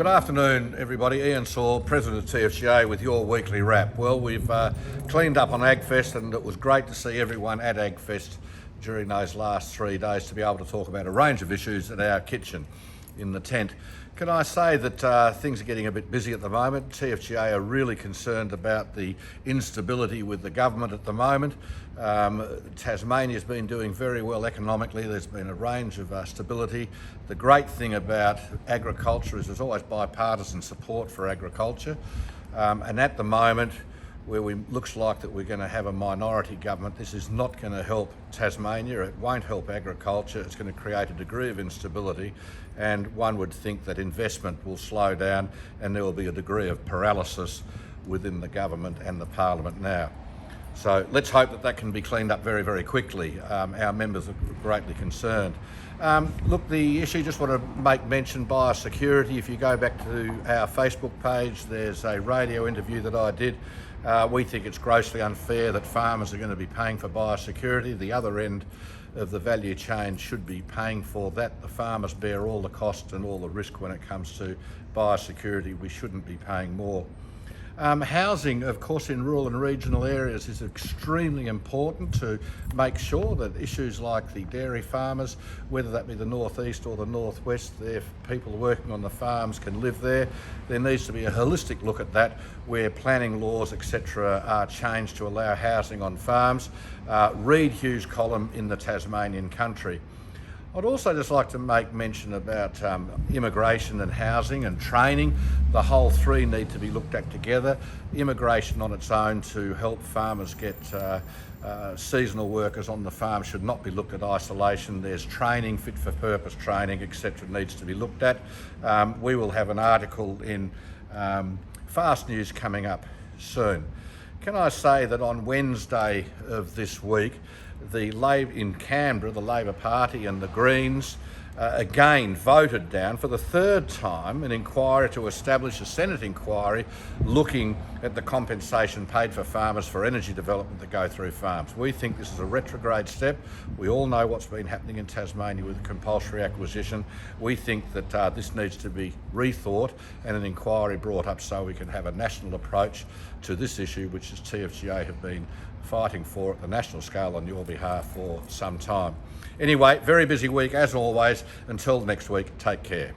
Good afternoon, everybody. Ian Saw, President of TFGA, with your weekly wrap. Well, we've cleaned up on AgFest, and it was great to see everyone at AgFest during those last 3 days to be able to talk about a range of issues at our kitchen in the tent. Can I say that things are getting a bit busy at the moment? TFGA are really concerned about the instability with the government at the moment. Tasmania's been doing very well economically. There's been a range of stability. The great thing about agriculture is there's always bipartisan support for agriculture. And at the moment, where we looks like that we're going to have a minority government, this is not going to help Tasmania. It won't help agriculture. It's going to create a degree of instability, and one would think that investment will slow down and there will be a degree of paralysis within the government and the parliament now. So let's hope that that can be cleaned up very, very quickly. Our members are greatly concerned. Look, the issue, just want to make mention, biosecurity. If you go back to our Facebook page, there's a radio interview that I did. We think it's grossly unfair that farmers are going to be paying for biosecurity. The other end of the value chain should be paying for that. The farmers bear all the cost and all the risk when it comes to biosecurity. We shouldn't be paying more. Housing, of course, in rural and regional areas is extremely important to make sure that issues like the dairy farmers, whether that be the northeast or the northwest, if people working on the farms can live there. There needs to be a holistic look at that, where planning laws, etc., are changed to allow housing on farms. Read Hugh's column in the Tasmanian Country. I'd also just like to make mention about immigration and housing and training. The whole three need to be looked at together. Immigration on its own to help farmers get seasonal workers on the farm should not be looked at isolation. There's training, fit for purpose training, etc., needs to be looked at. We will have an article in Fast News coming up soon. Can I say that on Wednesday of this week, in Canberra, the Labor Party and the Greens again voted down for the third time an inquiry to establish a Senate inquiry looking at the compensation paid for farmers for energy development that go through farms. We think this is a retrograde step. We all know what's been happening in Tasmania with compulsory acquisition. We think that this needs to be rethought and an inquiry brought up so we can have a national approach to this issue, which as TFGA have been fighting for at the national scale on your behalf for some time. Anyway, very busy week as always. Until next week, take care.